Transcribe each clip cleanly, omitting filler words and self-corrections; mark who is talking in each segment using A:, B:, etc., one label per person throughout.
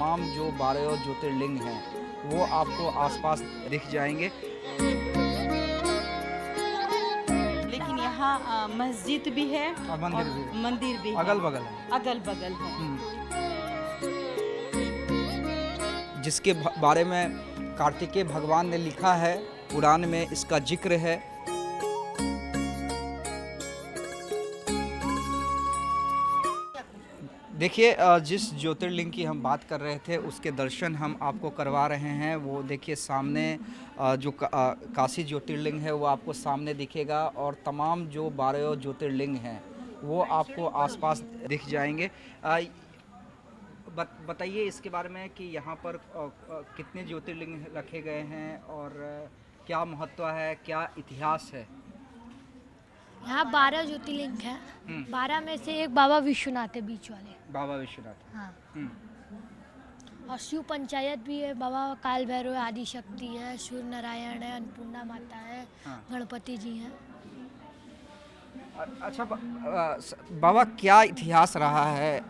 A: तमाम जो 12 ज्योतिर्लिंग हैं वो आपको आसपास दिख जाएंगे।
B: लेकिन यहाँ मस्जिद भी है
A: और
B: मंदिर भी
A: अगल बगल है।
B: अगल बगल है।
A: जिसके बारे में कार्तिकेय भगवान ने लिखा है, पुराण में इसका जिक्र है। देखिए, जिस ज्योतिर्लिंग की हम बात कर रहे थे उसके दर्शन हम आपको करवा रहे हैं। वो देखिए सामने जो काशी ज्योतिर्लिंग है वो आपको सामने दिखेगा और तमाम जो 12 ज्योतिर्लिंग हैं वो आपको आसपास दिख जाएंगे। बताइए इसके बारे में कि यहाँ पर कितने ज्योतिर्लिंग रखे गए हैं और क्या महत्व है, क्या इतिहास है।
C: यहाँ 12 ज्योतिर्लिंग है। 12 में से एक बाबा विश्वनाथ है, बीच वाले
A: बाबा विश्वनाथ।
C: हाँ। और शिव पंचायत भी है, बाबा काल भैरव आदि शक्ति है, सूर्य नारायण है, अन्नपूर्णा माता है,
A: हाँ।
C: गणपति जी हैं।
A: अच्छा बाबा, क्या इतिहास रहा है,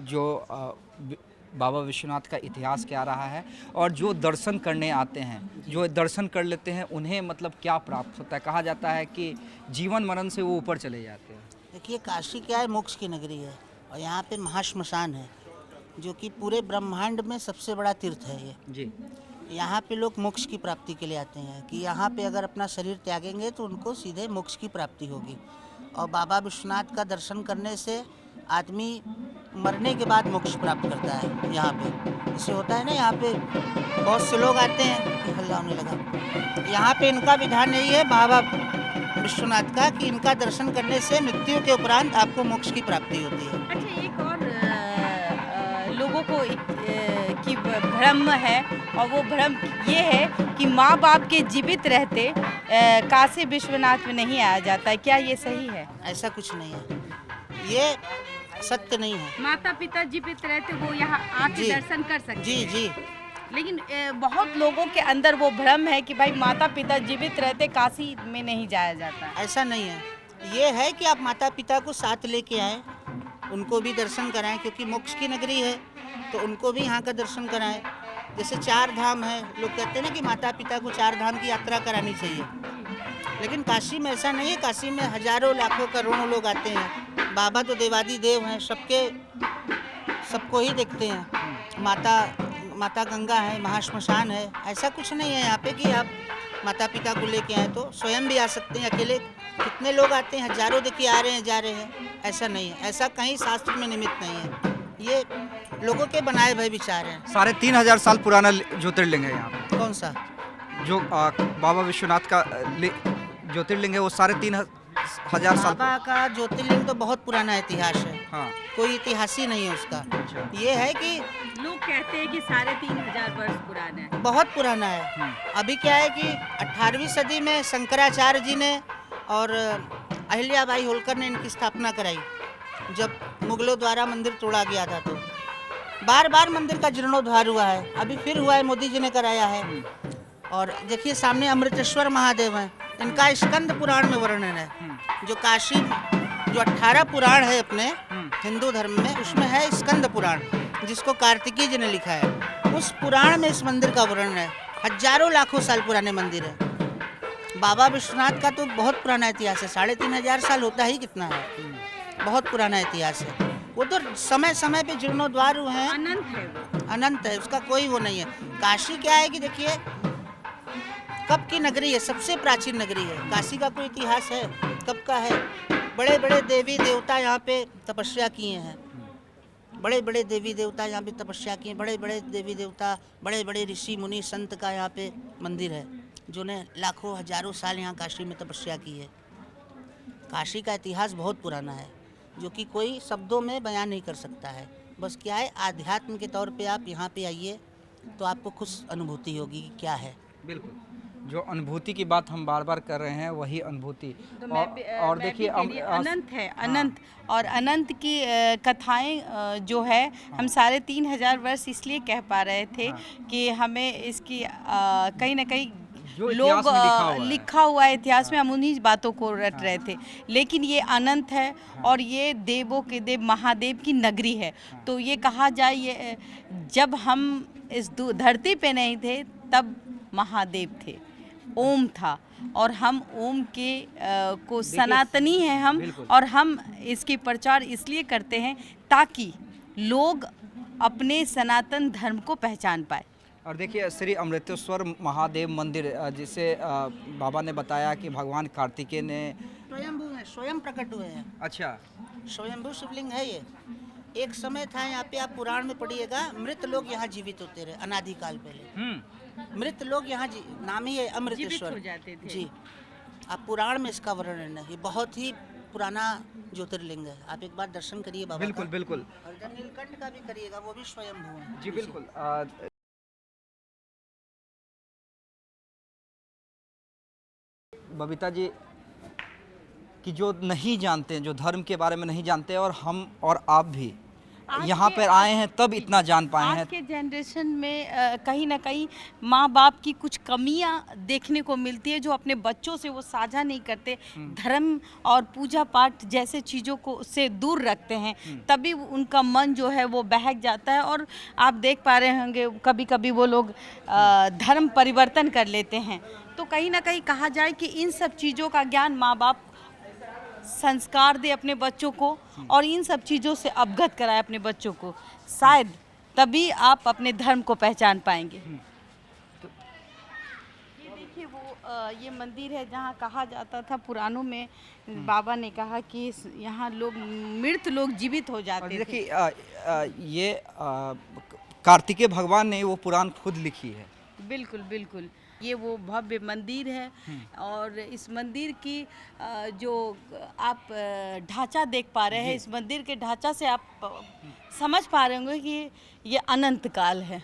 A: जो बाबा विश्वनाथ का इतिहास क्या रहा है और जो दर्शन करने आते हैं, जो दर्शन कर लेते हैं उन्हें मतलब क्या प्राप्त होता है? कहा जाता है कि जीवन मरण से वो ऊपर चले जाते हैं।
D: देखिए, काशी क्या है, मोक्ष की नगरी है और यहाँ पे महाश्मशान है जो कि पूरे ब्रह्मांड में सबसे बड़ा तीर्थ है ये
A: जी।
D: यहाँ पे लोग मोक्ष की प्राप्ति के लिए आते हैं कि यहाँ पे अगर अपना शरीर त्यागेंगे तो उनको सीधे मोक्ष की प्राप्ति होगी। और बाबा विश्वनाथ का दर्शन करने से आदमी मरने के बाद मोक्ष प्राप्त करता है। यहाँ पे इससे होता है ना, यहाँ पे बहुत से लोग आते हैं कि हल्ला होने लगा। यहाँ पे इनका विधान यही है बाबा विश्वनाथ का कि इनका दर्शन करने से मृत्यु के उपरांत आपको मोक्ष की प्राप्ति होती है।
B: अच्छा, एक और लोगों को कि भ्रम है और वो भ्रम ये है कि माँ बाप के जीवित रहते काशी विश्वनाथ में नहीं आया जाता है, क्या ये सही है?
D: ऐसा कुछ नहीं है, ये सत्य नहीं है।
B: माता पिता जीवित रहते वो यहाँ आके दर्शन कर सकते
D: जी
B: हैं।
D: जी।
B: लेकिन बहुत लोगों के अंदर वो भ्रम है कि भाई माता पिता जीवित रहते काशी में नहीं जाया जाता।
D: ऐसा नहीं है, ये है कि आप माता पिता को साथ लेके आएँ, उनको भी दर्शन कराएं क्योंकि मोक्ष की नगरी है तो उनको भी यहाँ का दर्शन कराएं। जैसे 4 धाम है, लोग कहते हैं ना कि माता पिता को 4 धाम की यात्रा करानी चाहिए, लेकिन काशी में ऐसा नहीं है। काशी में हजारों लाखों करोड़ों लोग आते हैं। बाबा तो देवादी देव हैं, सबको ही देखते हैं। माता गंगा है, महाश्मशान है। ऐसा कुछ नहीं है यहाँ पे कि आप माता पिता को लेके आए, तो स्वयं भी आ सकते हैं। अकेले कितने लोग आते हैं, हजारों देखिए आ रहे हैं जा रहे हैं। ऐसा नहीं है, ऐसा कहीं शास्त्र में निमित्त नहीं है, ये लोगों के बनाए हुए विचार हैं।
A: 3500 साल पुराना ज्योतिर्लिंग है यहाँ पे।
D: कौन सा?
A: जो बाबा विश्वनाथ का ज्योतिर्लिंग है वो 3500 साल।
D: बाबा का ज्योतिर्लिंग तो बहुत पुराना इतिहास है।
A: हाँ।
D: कोई इतिहास ही नहीं है उसका।
A: अच्छा।
D: ये है कि
B: लोग कहते हैं कि 3500 वर्ष पुराना है।
D: बहुत पुराना है। अभी क्या है कि 18वीं सदी में शंकराचार्य जी ने और अहिल्याबाई होलकर ने इनकी स्थापना कराई। जब मुगलों द्वारा मंदिर तोड़ा गया था तो बार बार मंदिर का जीर्णोद्धार हुआ है, अभी फिर हुआ है, मोदी जी ने कराया है। और देखिए सामने अमृतेश्वर महादेव हैं, इनका स्कंद पुराण में वर्णन है। जो काशी जो 18 पुराण है अपने हिंदू धर्म में, उसमें है स्कंद पुराण, जिसको कार्तिकेय जी ने लिखा है। उस पुराण में इस मंदिर का वर्णन है। हजारों लाखों साल पुराने मंदिर है। बाबा विश्वनाथ का तो बहुत पुराना इतिहास है, 3500 साल होता ही कितना है, बहुत पुराना इतिहास है। वो तो समय समय पे जीर्णोद्वार हुए हैं,
B: अनंत है वो।
D: अनंत है, उसका कोई वो नहीं है। काशी क्या है कि देखिए कब की नगरी है, सबसे प्राचीन नगरी है। काशी का कोई इतिहास है, कब का है। बड़े बड़े देवी देवता यहाँ पे तपस्या किए हैं, बड़े बड़े देवी देवता यहाँ पे तपस्या किए। बड़े बड़े देवी देवता, बड़े बड़े ऋषि मुनि संत का यहाँ पे मंदिर है, जो ने लाखों हजारों साल यहाँ काशी में तपस्या की है। काशी का इतिहास बहुत पुराना है, जो कि कोई शब्दों में बयान नहीं कर सकता है। बस क्या है, आध्यात्म के तौर पे आप यहाँ पे आइए तो आपको खुश अनुभूति होगी कि क्या है।
A: बिल्कुल, जो अनुभूति की बात हम बार बार कर रहे हैं वही अनुभूति।
B: तो
A: और देखिए
B: अनंत है, अनंत। और अनंत की कथाएं जो है हम 3500 वर्ष इसलिए कह पा रहे थे कि हमें इसकी कहीं ना कहीं
A: जो
B: लोग
A: इतिहास में लिखा हुआ है।
B: लिखा हुआ है इतिहास में, हम उन्हीं बातों को रट रहे थे। लेकिन ये अनंत है और ये देवों के देव महादेव की नगरी है। तो ये कहा जाए, ये जब हम इस धरती पे नहीं थे तब महादेव थे, ओम था, और हम ओम के को सनातनी हैं हम,
A: बिल्कुल।
B: और हम इसकी प्रचार इसलिए करते हैं ताकि लोग अपने सनातन धर्म को पहचान पाए।
A: और देखिए श्री अमृतेश्वर महादेव मंदिर जिसे बाबा ने बताया कि भगवान कार्तिकेय ने
D: स्वयंभू है, स्वयं प्रकट हुए हैं।
A: अच्छा
D: स्वयंभू शिवलिंग है ये। एक समय था यहाँ पे, आप पुराण में पढ़िएगा, मृत लोग यहाँ जीवित होते रहे अनादिकाल पहले। मृत लोग यहाँ नाम ही है अमृतेश्वर
B: जीवित हो जाते थे।
D: जी। आप पुराण में इसका वर्णन है। ये बहुत ही पुराना ज्योतिर्लिंग है। आप एक बार दर्शन करिए बाबा
A: बिल्कुल
D: का।
A: बिल्कुल
D: और इधर नीलकंठ का भी करिएगा, वो भी स्वयंभू है।
A: जी बिल्कुल। बबीता जी कि जो नहीं जानते, जो धर्म के बारे में नहीं जानते, और हम और आप भी यहाँ पर आए हैं तब इतना जान पाए
B: आज
A: हैं।
B: के जनरेशन में कहीं ना कहीं माँ बाप की कुछ कमियाँ देखने को मिलती है जो अपने बच्चों से वो साझा नहीं करते, धर्म और पूजा पाठ जैसे चीज़ों को से दूर रखते हैं, तभी उनका मन जो है वो बहक जाता है। और आप देख पा रहे होंगे कभी कभी वो लोग धर्म परिवर्तन कर लेते हैं। तो कहीं ना कहीं कहा जाए कि इन सब चीज़ों का ज्ञान माँ बाप संस्कार दे अपने बच्चों को और इन सब चीज़ों से अवगत कराए अपने बच्चों को, शायद तभी आप अपने धर्म को पहचान पाएंगे। ये देखिए वो ये मंदिर है जहाँ कहा जाता था पुराणों में, बाबा ने कहा कि यहाँ लोग मृत लोग जीवित हो
A: और
B: जाते थे।
A: देखिए ये कार्तिकेय भगवान ने वो पुराण खुद लिखी है।
B: बिल्कुल बिल्कुल। ये वो भव्य मंदिर है और इस मंदिर की जो आप ढांचा देख पा रहे हैं, इस मंदिर के ढांचा से आप समझ पा रहे होंगे कि ये अनंत काल है।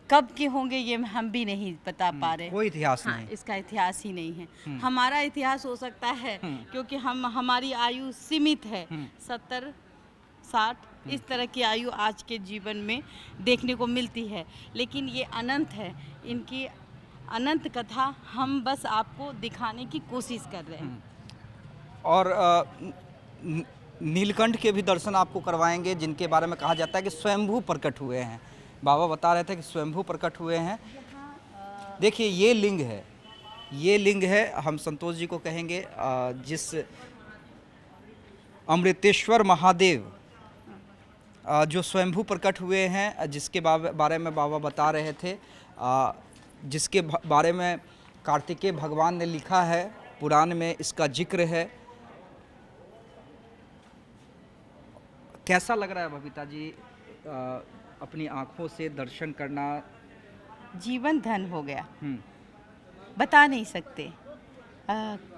B: कब के होंगे ये हम भी नहीं बता पा रहे।
A: कोई इतिहास
B: हाँ,
A: नहीं।
B: इसका इतिहास ही नहीं है। हमारा इतिहास हो सकता है क्योंकि हमारी आयु सीमित है, 70-60 इस तरह की आयु आज के जीवन में देखने को मिलती है, लेकिन ये अनंत है। इनकी अनंत कथा हम बस आपको दिखाने की कोशिश कर रहे हैं।
A: और नीलकंठ के भी दर्शन आपको करवाएंगे, जिनके बारे में कहा जाता है कि स्वयंभू प्रकट हुए हैं। बाबा बता रहे थे कि स्वयंभू प्रकट हुए हैं। देखिए ये लिंग है, ये लिंग है, हम संतोष जी को कहेंगे, जिस अमृतेश्वर महादेव जो स्वयंभू प्रकट हुए हैं, जिसके बारे में बाबा बता रहे थे, जिसके बारे में कार्तिकेय भगवान ने लिखा है, पुराण में इसका जिक्र है। कैसा लग रहा है बबीता जी अपनी आंखों से दर्शन करना?
B: जीवन धन हो गया, बता नहीं सकते,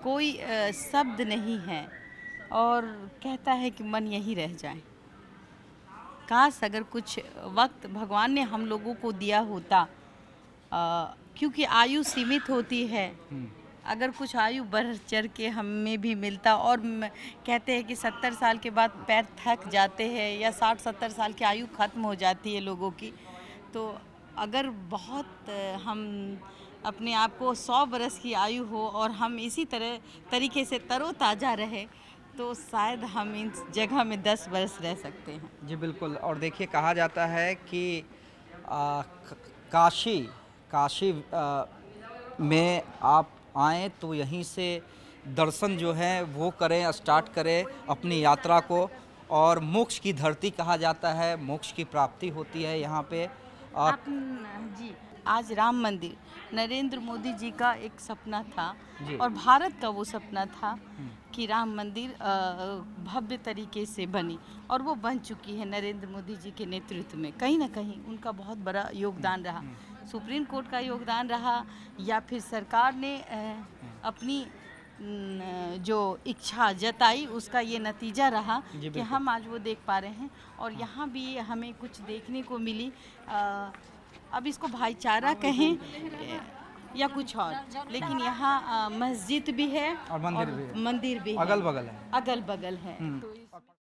B: कोई शब्द नहीं है और कहता है कि मन यहीं रह जाए। काश अगर कुछ वक्त भगवान ने हम लोगों को दिया होता, क्योंकि आयु सीमित होती है, अगर कुछ आयु बढ़ चढ़ के हमें भी मिलता। और कहते हैं कि 70 साल के बाद पैर थक जाते हैं या 60-70 साल की आयु ख़त्म हो जाती है लोगों की। तो अगर बहुत हम अपने आप को 100 बरस की आयु हो और हम इसी तरीके से तरोताज़ा रहे, तो शायद हम इन जगह में 10 बरस रह सकते हैं।
A: जी बिल्कुल। और देखिए कहा जाता है कि काशी में आप आएँ तो यहीं से दर्शन जो है वो करें, स्टार्ट करें अपनी यात्रा को। और मोक्ष की धरती कहा जाता है, मोक्ष की प्राप्ति होती है यहाँ पे।
B: जी, आज राम मंदिर नरेंद्र मोदी जी का एक सपना था
A: जी।
B: और भारत का वो सपना था कि राम मंदिर भव्य तरीके से बनी, और वो बन चुकी है नरेंद्र मोदी जी के नेतृत्व में। कहीं ना कहीं उनका बहुत बड़ा योगदान रहा, सुप्रीम कोर्ट का योगदान रहा, या फिर सरकार ने अपनी जो इच्छा जताई उसका ये नतीजा रहा कि हम आज वो देख पा रहे हैं। और यहाँ भी हमें कुछ देखने को मिली, अब इसको भाईचारा कहें या कुछ और, लेकिन यहाँ मस्जिद भी है
A: और मंदिर भी है,
B: मंदिर भी है,
A: अगल बगल है।
B: अगल बगल है। तो